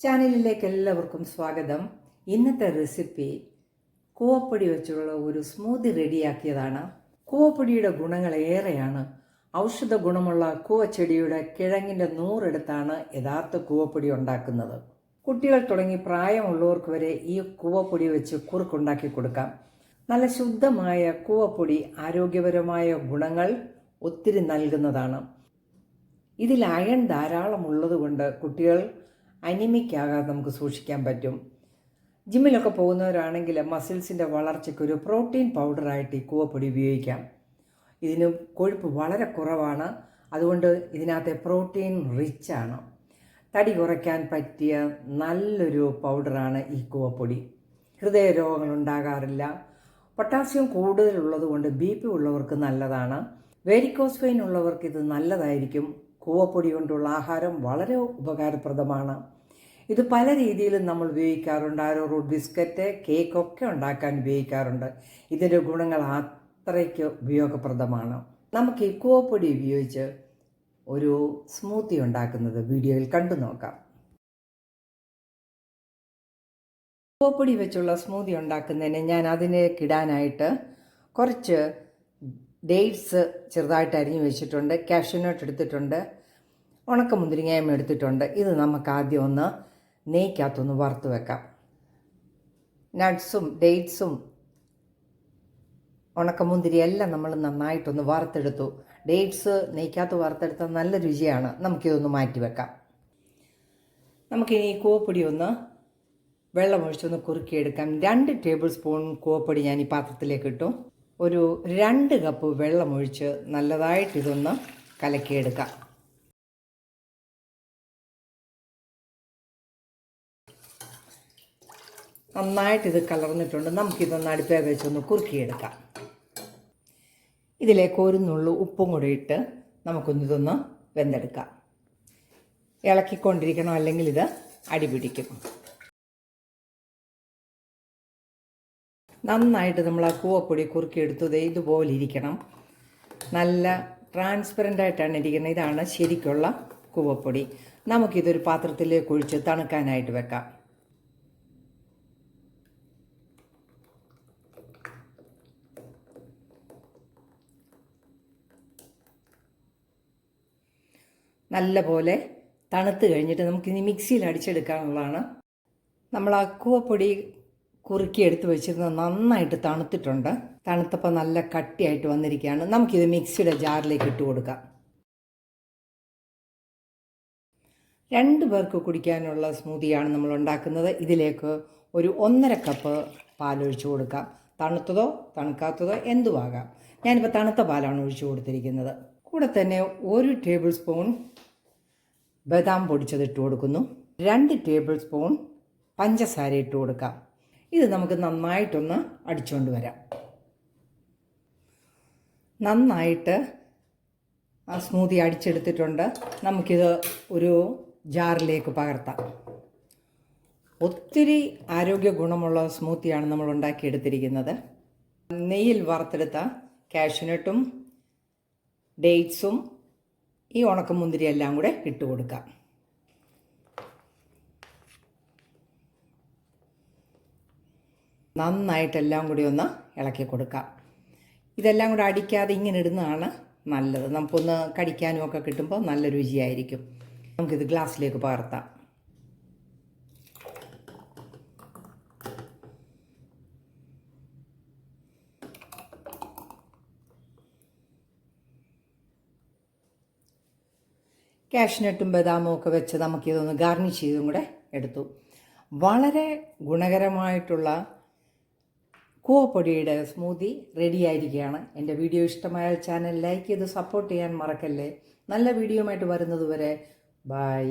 ചാനലിലേക്ക് എല്ലാവർക്കും സ്വാഗതം. ഇന്നത്തെ റെസിപ്പി കൂവപ്പൊടി വെച്ചുള്ള ഒരു സ്മൂത്തി റെഡിയാക്കിയതാണ്. കൂവപ്പൊടിയുടെ ഗുണങ്ങൾ ഏറെയാണ്. ഔഷധ ഗുണമുള്ള കൂവച്ചെടിയുടെ കിഴങ്ങിൻ്റെ 100 എടുത്താണ് യഥാർത്ഥ കൂവപ്പൊടി ഉണ്ടാക്കുന്നത്. കുട്ടികൾ തുടങ്ങി പ്രായമുള്ളവർക്ക് വരെ ഈ കൂവപ്പൊടി വെച്ച് കുറുക്കുണ്ടാക്കി കൊടുക്കാം. നല്ല ശുദ്ധമായ കൂവപ്പൊടി ആരോഗ്യപരമായ ഗുണങ്ങൾ ഒത്തിരി നൽകുന്നതാണ്. ഇതിൽ അയൺ ധാരാളം ഉള്ളതുകൊണ്ട് കുട്ടികൾ അനിമിക്കാകാതെ നമുക്ക് സൂക്ഷിക്കാൻ പറ്റും. ജിമ്മിലൊക്കെ പോകുന്നവരാണെങ്കിൽ മസിൽസിൻ്റെ വളർച്ചയ്ക്ക് ഒരു പ്രോട്ടീൻ പൗഡറായിട്ട് ഈ കൂവപ്പൊടി ഉപയോഗിക്കാം. ഇതിന് കൊഴുപ്പ് വളരെ കുറവാണ്, അതുകൊണ്ട് ഇതിനകത്തെ പ്രോട്ടീൻ റിച്ചാണ്. തടി കുറയ്ക്കാൻ പറ്റിയ നല്ലൊരു പൗഡറാണ് ഈ കൂവപ്പൊടി. ഹൃദയ രോഗങ്ങളുണ്ടാകാറില്ല. പൊട്ടാസ്യം കൂടുതലുള്ളത് കൊണ്ട് BP ഉള്ളവർക്ക് നല്ലതാണ്. വെരിക്കോസ് വെയിൻ ഉള്ളവർക്ക് ഇത് നല്ലതായിരിക്കും. കൂവപ്പൊടി കൊണ്ടുള്ള ആഹാരം വളരെ ഉപകാരപ്രദമാണ്. ഇത് പല രീതിയിലും നമ്മൾ ഉപയോഗിക്കാറുണ്ട്. ആരോറൂട്ട് ബിസ്ക്കറ്റ്, കേക്കൊക്കെ ഉണ്ടാക്കാൻ ഉപയോഗിക്കാറുണ്ട്. ഇതിൻ്റെ ഗുണങ്ങൾ അത്രയ്ക്ക് ഉപയോഗപ്രദമാണ്. നമുക്ക് ഈ കൂവപ്പൊടി ഉപയോഗിച്ച് ഒരു സ്മൂത്തി ഉണ്ടാക്കുന്നത് വീഡിയോയിൽ കണ്ടു നോക്കാം. കൂവപ്പൊടി വെച്ചുള്ള സ്മൂത്തി ഉണ്ടാക്കുന്നതിന് ഞാൻ അതിലേക്കിടാനായിട്ട് കുറച്ച് ഡേറ്റ്സ് ചെറുതായിട്ട് അരിഞ്ഞു വെച്ചിട്ടുണ്ട്, കാഷ്യൂനട്ട് എടുത്തിട്ടുണ്ട്, ഉണക്കമുന്തിരിങ്ങയും എടുത്തിട്ടുണ്ട്. ഇത് നമുക്ക് ആദ്യം ഒന്ന് നെയ്ക്കകത്തൊന്ന് വറുത്ത് വെക്കാം. നട്ട്സും ഡേറ്റ്സും ഉണക്കമുന്തിരി എല്ലാം നമ്മൾ നന്നായിട്ടൊന്ന് വറുത്തെടുത്തു. ഡേറ്റ്സ് നെയ്ക്കകത്ത് വറുത്തെടുത്താൽ നല്ല രുചിയാണ്. നമുക്കിതൊന്ന് മാറ്റി വെക്കാം. നമുക്കിനി ഈ കൂവപ്പൊടി ഒന്ന് വെള്ളമൊഴിച്ചൊന്ന് കുറുക്കിയെടുക്കാം. 2 ടേബിൾ സ്പൂൺ കൂവപ്പൊടി ഞാൻ ഈ പാത്രത്തിലേക്ക് ഇട്ടു. ഒരു 2 കപ്പ് വെള്ളമൊഴിച്ച് നല്ലതായിട്ടിതൊന്ന് കലക്കിയെടുക്കാം. നന്നായിട്ടിത് കലർന്നിട്ടുണ്ട്. നമുക്കിതൊന്ന് അടുപ്പേ വെച്ചൊന്ന് കുറുക്കിയെടുക്കാം. ഇതിലേക്ക് ഒരു നുള്ളു ഉപ്പും കൂടി ഇട്ട് നമുക്കൊന്നിതൊന്ന് വെന്തെടുക്കാം. ഇളക്കിക്കൊണ്ടിരിക്കണം, അല്ലെങ്കിൽ ഇത് അടിപിടിക്കും. നന്നായിട്ട് നമ്മൾ ആ കൂവപ്പൊടി കുറുക്കിയെടുത്തത് ഇതുപോലെ ഇരിക്കണം. നല്ല ട്രാൻസ്പെറൻ്റായിട്ടാണ് ഇരിക്കുന്നത്. ഇതാണ് ശരിക്കുള്ള കൂവപ്പൊടി. നമുക്കിതൊരു പാത്രത്തിലേക്ക് ഒഴിച്ച് തണുക്കാനായിട്ട് വെക്കാം. നല്ല പോലെ തണുത്ത് കഴിഞ്ഞിട്ട് നമുക്കിനി മിക്സിയിൽ അടിച്ചെടുക്കാനുള്ളതാണ്. നമ്മൾ ആ കൂവപ്പൊടി കുറുക്കി എടുത്ത് വെച്ചിരുന്നത് നന്നായിട്ട് തണുത്തിട്ടുണ്ട്. തണുത്തപ്പോൾ നല്ല കട്ടിയായിട്ട് വന്നിരിക്കുകയാണ്. നമുക്കിത് മിക്സിയുടെ ജാറിലേക്ക് ഇട്ട് കൊടുക്കാം. 2 പേർക്ക് കുടിക്കാനുള്ള സ്മൂത്തിയാണ് നമ്മൾ ഉണ്ടാക്കുന്നത്. ഇതിലേക്ക് ഒരു 1.5 കപ്പ് പാലൊഴിച്ച് കൊടുക്കാം. തണുത്തതോ തണുക്കാത്തതോ എന്തുമാകാം. ഞാനിപ്പോൾ തണുത്ത പാലാണ് ഒഴിച്ചു കൊടുത്തിരിക്കുന്നത്. കൂടെ തന്നെ 1 ടേബിൾ സ്പൂൺ ബദാം പൊടിച്ചത് ഇട്ട് കൊടുക്കുന്നു. 2 ടേബിൾ സ്പൂൺ പഞ്ചസാര ഇട്ട് കൊടുക്കാം. ഇത് നമുക്ക് നന്നായിട്ടൊന്ന് അടിച്ചുകൊണ്ട് വരാം. നന്നായിട്ട് ആ സ്മൂത്തി അടിച്ചെടുത്തിട്ടുണ്ട്. നമുക്കിത് ഒരു ജാറിലേക്ക് പകർത്താം. ഒത്തിരി ആരോഗ്യ ഗുണമുള്ള സ്മൂത്തിയാണ് നമ്മൾ ഉണ്ടാക്കിയെടുത്തിരിക്കുന്നത്. നെയ്യിൽ വറുത്തെടുത്ത കാഷ്യൂനട്ടും ഡേറ്റ്സും ഈ ഉണക്കമുന്തിരി എല്ലാം കൂടെ ഇട്ട് കൊടുക്കാം. നന്നായിട്ടെല്ലാം കൂടി ഒന്ന് ഇളക്കി കൊടുക്കാം. ഇതെല്ലാം കൂടെ അടിക്കാതെ ഇങ്ങനെ ഇടുന്നതാണ് നല്ലത്. നമുക്കൊന്ന് കടിക്കാനും ഒക്കെ കിട്ടുമ്പോൾ നല്ല രുചിയായിരിക്കും. നമുക്കിത് ഗ്ലാസ്സിലേക്ക് പകർത്താം. കാഷ്യൂനട്ടും ബദാമും ഒക്കെ വെച്ച് നമുക്കിതൊന്ന് ഗാർണിഷ് ചെയ്തും കൂടെ എടുത്തു. വളരെ ഗുണകരമായിട്ടുള്ള കൂവപ്പൊടിയുടെ സ്മൂത്തി റെഡിയായിരിക്കുകയാണ്. എൻ്റെ വീഡിയോ ഇഷ്ടമായാൽ ചാനൽ ലൈക്ക് ചെയ്ത് സപ്പോർട്ട് ചെയ്യാൻ മറക്കല്ലേ. നല്ല വീഡിയോയുമായിട്ട് വരുന്നത് വരെ ബൈ.